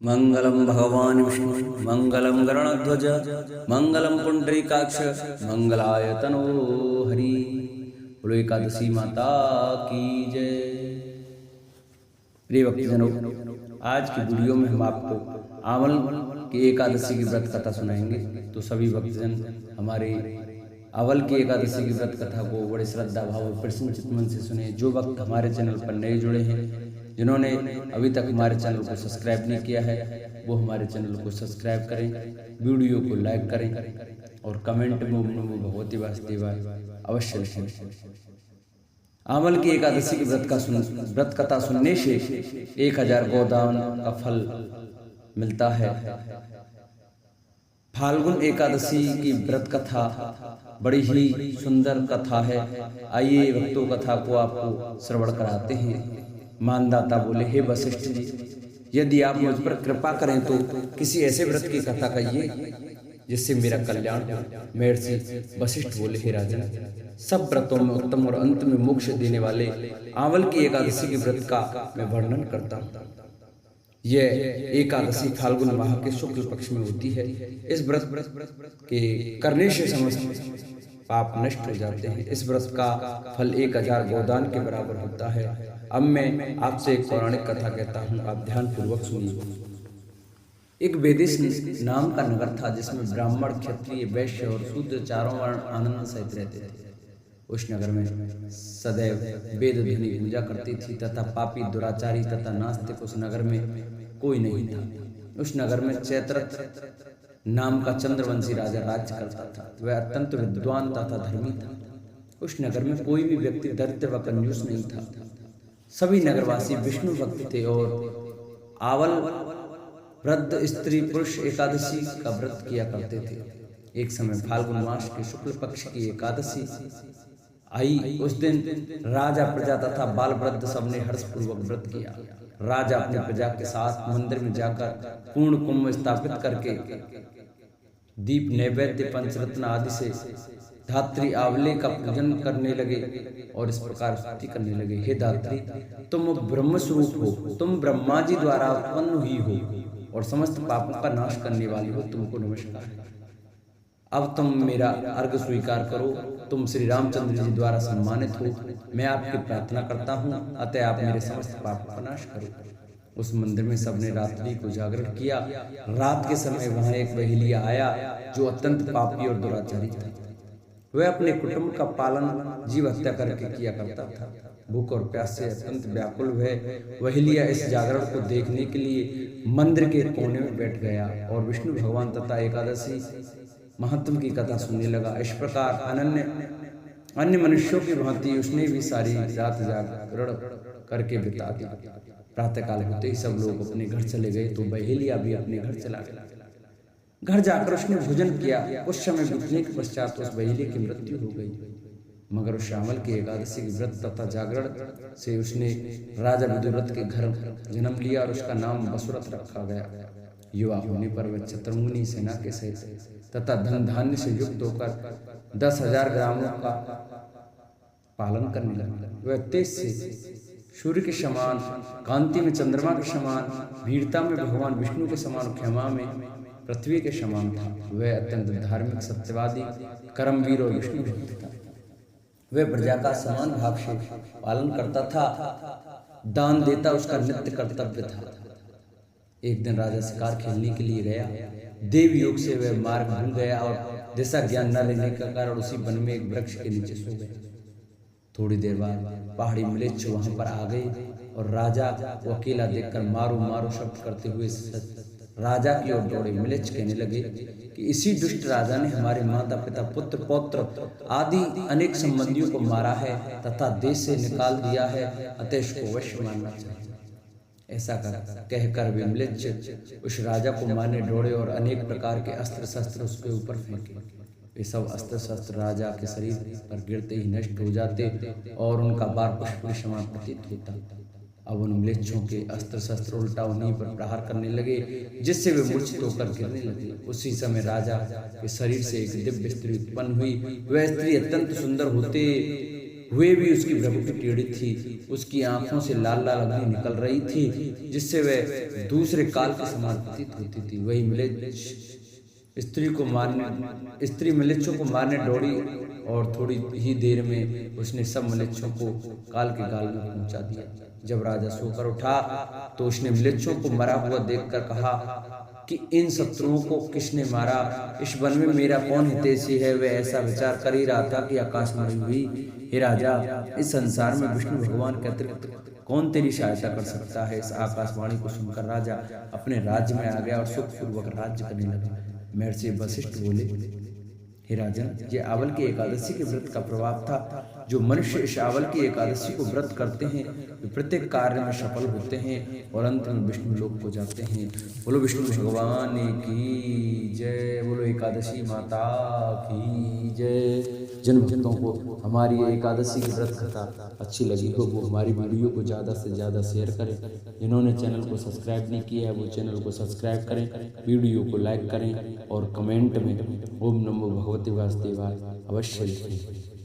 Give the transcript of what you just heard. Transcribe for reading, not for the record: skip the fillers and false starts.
मंगलम भगवान विष्णु मंगलम गरुड़ध्वज मंगलम पुंडरीकाक्ष मंगलाय तनो हरि। बोलो एकादशी माता की जय। प्रिय भक्तजनों, आज की वीडियो में हम आपको आंवल की एकादशी की व्रत कथा सुनाएंगे। तो सभी भक्तजन हमारे अवल की एकादशी की व्रत कथा को बड़े श्रद्धा भाव और प्रसन्न चित्त मन से सुने। जो भक्त हमारे चैनल पर नए जुड़े हैं, जिन्होंने अभी तक हमारे चैनल को सब्सक्राइब नहीं किया है, वो हमारे चैनल को सब्सक्राइब करें, वीडियो को लाइक करें और कमेंट में ओम नमो भगवते वासुदेवाय अवश्य लिखें। आंवल की एकादशी की व्रत कथा सुनने से 1000 गोदान का फल मिलता है। फाल्गुन एकादशी की व्रत कथा बड़ी ही सुंदर कथा है। आइए भक्तों कथा को आपको श्रवण कराते हैं। मानदाता बोले, हे वशिष्ठ जी, यदि आप मुझ पर कृपा करें तो किसी ऐसे व्रत की कथा कहिए जिससे मेरा कल्याण हो। महर्षि वशिष्ठ बोले, हे राजन, सब व्रतों में उत्तम और अंत में मोक्ष देने वाले आंवल की एकादशी के व्रत का मैं वर्णन करता हूँ। यह एकादशी फाल्गुन माह के शुक्ल पक्ष में होती है। इस व्रत के करने से समस्त पाप नष्ट हो जाते हैं। इस व्रत का फल 1000 गोदान के बराबर होता है। अब मैं आपसे एक पौराणिक कथा कहता हूँ, आप ध्यान पूर्वक सुनिए। एक वेदिश नाम का नगर था जिसमें ब्राह्मण, क्षत्रिय, वैश्य और शूद्र चारों वर्ण आनंद सहित रहते थे। उस नगर में सदैव वेद ध्वनि पूजा करती थी तथा पापी, दुराचारी तथा नास्तिक उस नगर में कोई नहीं था। उस नगर में चैत्ररथ नाम का चंद्रवंशी राजा राज्य करता था। वह अत्यंत विद्वान तथा धर्मी था। उस नगर में कोई भी व्यक्ति दरिद्र व कंजूस नहीं था। सभी नगरवासी विष्णु भक्त थे और आंवल वृद्ध, स्त्री, पुरुष एकादशी का व्रत किया करते थे। एक समय फाल्गुन मास के शुक्ल पक्ष की एकादशी आई। उस दिन राजा, प्रजा तथा बाल वृद्ध सबने हर्षपूर्वक व्रत किया। राजा अपनी प्रजा के साथ मंदिर में जाकर पूर्ण कुंभ स्थापित करके दीप, नैवेद्य, पंचरत्न आदि से धात्री आंवले का पूजन करने लगे और इस प्रकार स्तुति करने लगे, हे धात्री, तुम ब्रह्म स्वरूप हो, तुम ब्रह्मा जी द्वारा उत्पन्न हुई हो और समस्त पापों का नाश करने वाली हो, तुमको नमस्कार। अब तुम मेरा अर्घ स्वीकार करो। तुम श्री रामचंद्र जी द्वारा सम्मानित हो। मैं आपकी प्रार्थना करता हूँ, अतः आप मेरे समस्त पापों का नाश करो। उस मंदिर में सबने रात्रि को जागरण किया। रात के समय वहां एक बहेलिया आया जो अत्यंत पापी और दुराचारी था। वह अपने कुटुंब का पालन जीव हत्या करके किया करता था। भूख और प्यास से अत्यंत व्याकुल बहेलिया इस जागरण को देखने के लिए मंदिर के कोने में बैठ गया और विष्णु भगवान तथा एकादशी महत्व की कथा सुनने लगा। इस प्रकार अन्य मनुष्यों की भांति उसने भी सारी रात जागरण करके बिता दी। प्रातःकाल होते ही सब लोग अपने घर चले गए तो बहेलिया भी अपने घर चला गया। घर जाकर उसने भोजन किया। कुछ समय बीतने के पश्चात उस बहेलिये की मृत्यु हो गई। मगर उस आंवल की एकादशी के व्रत तथा जागरण से उसने राजा विदुरथ के घर जन्म लिया और उसका नाम वसुरथ रखा गया। युवा होने पर वह चतुर्मुनि सेना के सहित तथा धन धान्य से युक्त होकर 10,000 ग्रामों का पालन करने लगा। वह तेज से सूर्य के समान, कांति में चंद्रमा के समान, वीरता में भगवान विष्णु के समान, क्षमा में पृथ्वी के समान था। वह अत्यंत धार्मिक, सत्यवादी, कर्मवीर और विष्णु भक्त था। वह प्रजा का समान भाव से पालन करता था। दान देता उसका नित्य कर्तव्य था। एक दिन राजा शिकार खेलने के लिए गया। देव योग से वह मार्ग भूल गया और दिशा ज्ञान न रहने के कारण उसी वन में एक वृक्ष के नीचे सो गया। थोड़ी देर बाद पहाड़ी म्लेच्छ वहां पर आ गए और राजा को अकेला देखकर मारो मारो शब्द करते हुए राजा की ओर दौड़े। म्लेच्छ कहने लगे कि इसी दुष्ट राजा ने हमारे माता पिता, पुत्र, पौत्र आदि अनेक संबंधियों को मारा है तथा देश से निकाल दिया है, अतः इसको वश मानना चाहिए। ऐसा कहकर वे म्लेच्छ उस राजा को मारने दौड़े और अनेक प्रकार के अस्त्र शस्त्र उसके ऊपर फेंके। वे सब अस्त्र शस्त्र राजा के शरीर पर गिरते ही नष्ट हो जाते और उनका बार पुष्प के समान प्रतीत होता। अब उन म्लेच्छों के अस्त्र शस्त्र उल्टा उन्हीं पर प्रहार करने लगे, जिससे वे मूर्छित होकर गिरने लगे। उसी समय राजा के शरीर से एक दिव्य स्त्री उत्पन्न हुई। वह स्त्री अत्यंत सुंदर होते हुए भी उसकी भ्रुकुटी टेढ़ी थी, उसकी आंखों से लाल लाल अग्नि निकल रही थी, जिससे वह दूसरे काल के समान प्रतीत होती थी। वही म्लेच्छ स्त्री म्लेच्छों को मारने दौड़ी और थोड़ी ही देर में उसने सब म्लेच्छों को काल के गाल में पहुंचा दिया। जब राजा सोकर उठा तो उसने म्लेच्छों को मरा हुआ देखकर कहा कि इन शत्रुओं को किसने मारा? इस वन में मेरा कौन हितैषी है? वह ऐसा विचार कर ही रहा था कि आकाशवाणी हुई, हे राजा, इस संसार में विष्णु भगवान के अतिरिक्त कौन तेरी सहायता कर सकता है? इस आकाशवाणी को सुनकर राजा अपने राज्य में आ गया और सुखपूर्वक राज्य करने लगा। महर्षि वशिष्ठ बोले, हे राजन, ये आवल की एकादशी के व्रत का प्रभाव था। जो मनुष्य इस आवल की एकादशी को व्रत करते हैं वे प्रत्येक कार्य में सफल होते हैं और अंत में विष्णु लोक को जाते हैं। बोलो विष्णु भगवान की जय, बोलो एकादशी माता की जय। जिन भक्तों को हमारी एकादशी की व्रत कथा अच्छी लगी हो वो हमारी वीडियो को ज़्यादा से ज़्यादा शेयर करें। जिन्होंने चैनल को सब्सक्राइब नहीं किया है वो चैनल को सब्सक्राइब करें, वीडियो को लाइक करें और कमेंट में ओम नमो भगवते वासुदेवाय अवश्य लिखें।